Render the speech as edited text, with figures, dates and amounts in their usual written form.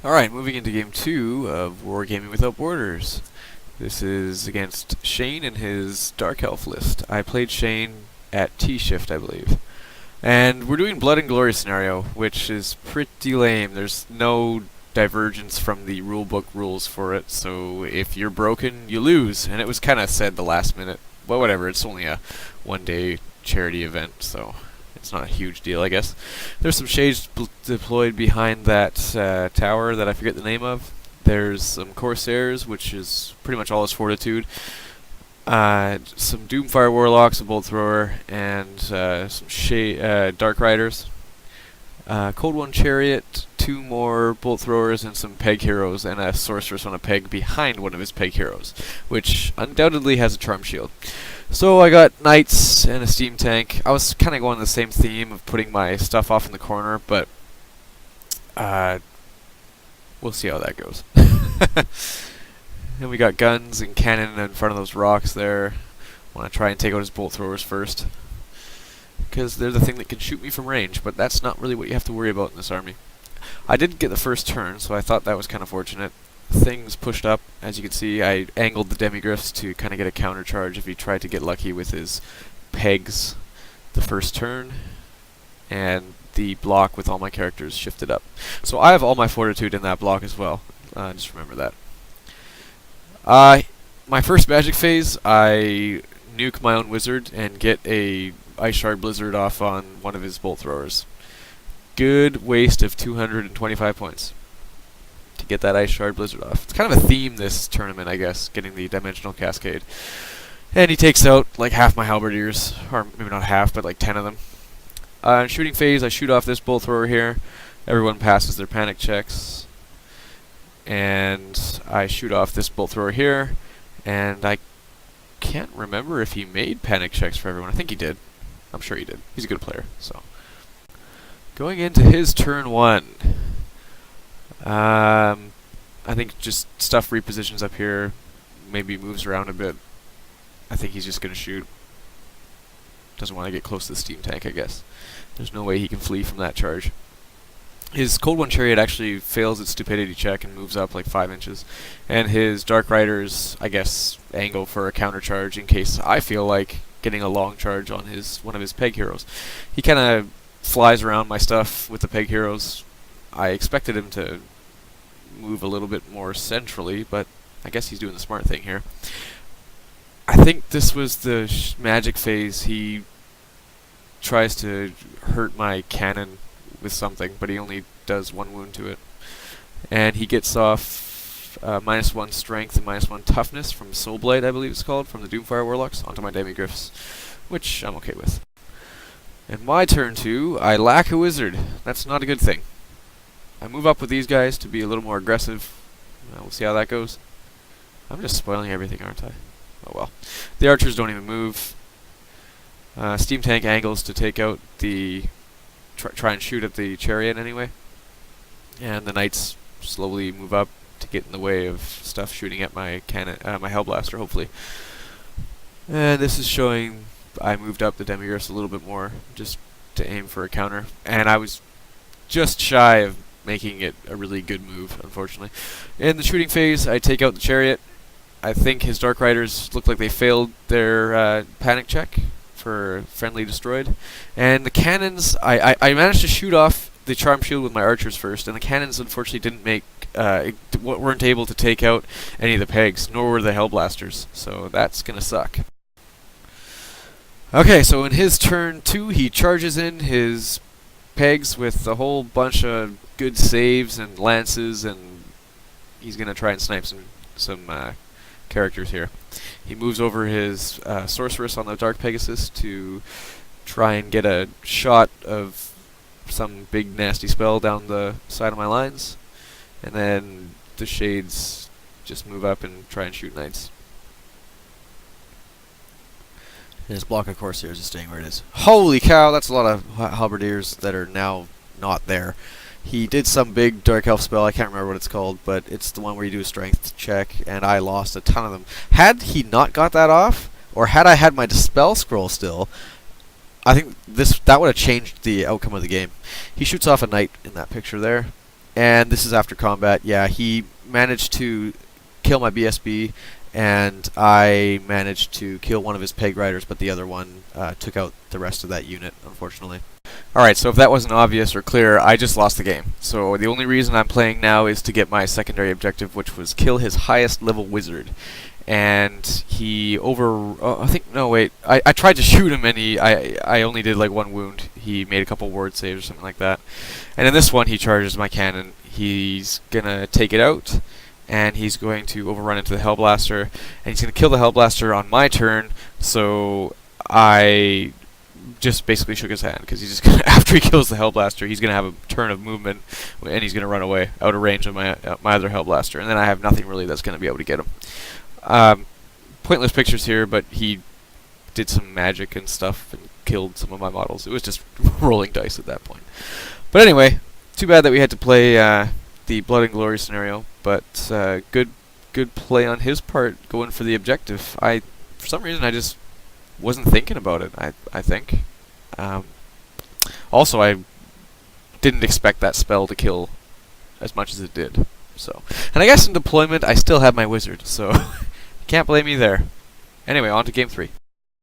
Alright, moving into game 2 of Wargaming Without Borders. This is against Shane and his Dark Elf list. I played Shane at T-Shift, I believe. And we're doing Blood and Glory scenario, which is pretty lame. There's no divergence from the rulebook rules for it, so if you're broken, you lose. And it was kind of said the last minute. Well, whatever, it's only a one-day charity event, so it's not a huge deal, I guess. There's some shades deployed behind that tower that I forget the name of. There's some Corsairs, which is pretty much all his fortitude. Some Doomfire Warlocks, a Bolt Thrower, and some Dark Riders. Cold One Chariot, 2 more Bolt Throwers, and some Peg Heroes, and a Sorceress on a peg behind one of his Peg Heroes, which undoubtedly has a Charm Shield. So I got Knights and a Steam Tank. I was kind of going the same theme of putting my stuff off in the corner, but we'll see how that goes. And we got guns and cannon in front of those rocks there. I want to try and take out his Bolt Throwers first, because they're the thing that can shoot me from range, but that's not really what you have to worry about in this army. I didn't get the first turn, so I thought that was kind of fortunate. Things pushed up. As you can see, I angled the Demigryphs to kind of get a counter charge if he tried to get lucky with his pegs the first turn, and the block with all my characters shifted up. So I have all my fortitude in that block as well. Just remember that. My first magic phase, I nuke my own wizard and get a Ice Shard Blizzard off on one of his Bolt Throwers. Good waste of 225 points to get that Ice Shard Blizzard off. It's kind of a theme this tournament, I guess, getting the Dimensional Cascade. And he takes out like half my Halberdiers, or maybe not half, but like 10 of them. In shooting phase, I shoot off this Bolt Thrower here. Everyone passes their panic checks. And I shoot off this Bolt Thrower here. And I can't remember if he made panic checks for everyone. I think he did. I'm sure he did. He's a good player, so. Going into his turn 1. I think just stuff repositions up here. Maybe moves around a bit. I think he's just going to shoot. Doesn't want to get close to the Steam Tank, I guess. There's no way he can flee from that charge. His Cold One Chariot actually fails its stupidity check and moves up like 5 inches. And his Dark Riders, I guess, angle for a counter charge in case I feel like getting a long charge on one of his Peg Heroes. He kind of flies around my stuff with the Peg Heroes. I expected him to move a little bit more centrally, but I guess he's doing the smart thing here. I think this was the magic phase. He tries to hurt my cannon with something, but he only does 1 wound to it. And he gets off -1 strength and -1 toughness from Soul Blight, I believe it's called, from the Doomfire Warlocks, onto my Demigryphs, which I'm okay with. And my turn 2, I lack a wizard. That's not a good thing. I move up with these guys to be a little more aggressive. We'll see how that goes. I'm just spoiling everything, aren't I? Oh well. The archers don't even move. Steam Tank angles to take out the try and shoot at the chariot anyway. And the knights slowly move up to get in the way of stuff shooting at my cannon, my Hellblaster, hopefully. And this is showing I moved up the Demigryphs a little bit more, just to aim for a counter. And I was just shy of making it a really good move, unfortunately. In the shooting phase, I take out the chariot. I think his Dark Riders look like they failed their panic check for friendly destroyed. And the cannons, I managed to shoot off the Charm Shield with my archers first, and the cannons unfortunately didn't make, weren't able to take out any of the pegs, nor were the Hellblasters, so that's gonna suck. Okay, so in his turn 2, he charges in his pegs with a whole bunch of good saves and lances, and he's gonna try and snipe some characters here. He moves over his Sorceress on the Dark Pegasus to try and get a shot of some big nasty spell down the side of my lines, and then the Shades just move up and try and shoot Knights. His block of Corsairs is staying where it is. Holy cow, that's a lot of Halberdiers that are now not there. He did some big Dark Elf spell, I can't remember what it's called, but it's the one where you do a strength check, and I lost a ton of them. Had he not got that off, or had I had my Dispel Scroll still, I think that would have changed the outcome of the game. He shoots off a Knight in that picture there, and this is after combat. Yeah, he managed to kill my BSB, and I managed to kill one of his peg riders, but the other one took out the rest of that unit, unfortunately. Alright, so if that wasn't obvious or clear, I just lost the game. So the only reason I'm playing now is to get my secondary objective, which was kill his highest level wizard. And he I tried to shoot him, and I only did like 1 wound. He made a couple ward saves or something like that. And in this one, he charges my cannon. He's gonna take it out, and he's going to overrun into the Hellblaster, and he's gonna kill the Hellblaster on my turn. So I just basically shook his hand, because he's just gonna, after he kills the Hellblaster, he's gonna have a turn of movement, and he's gonna run away out of range of my other Hellblaster, and then I have nothing really that's gonna be able to get him. Pointless pictures here, but he did some magic and stuff and killed some of my models. It was just rolling dice at that point. But anyway, too bad that we had to play the Blood and Glory scenario, but good play on his part going for the objective. For some reason, I just wasn't thinking about it, I think. Also, I didn't expect that spell to kill as much as it did. So, and I guess in deployment, I still have my wizard, so can't blame me there. Anyway, on to game 3.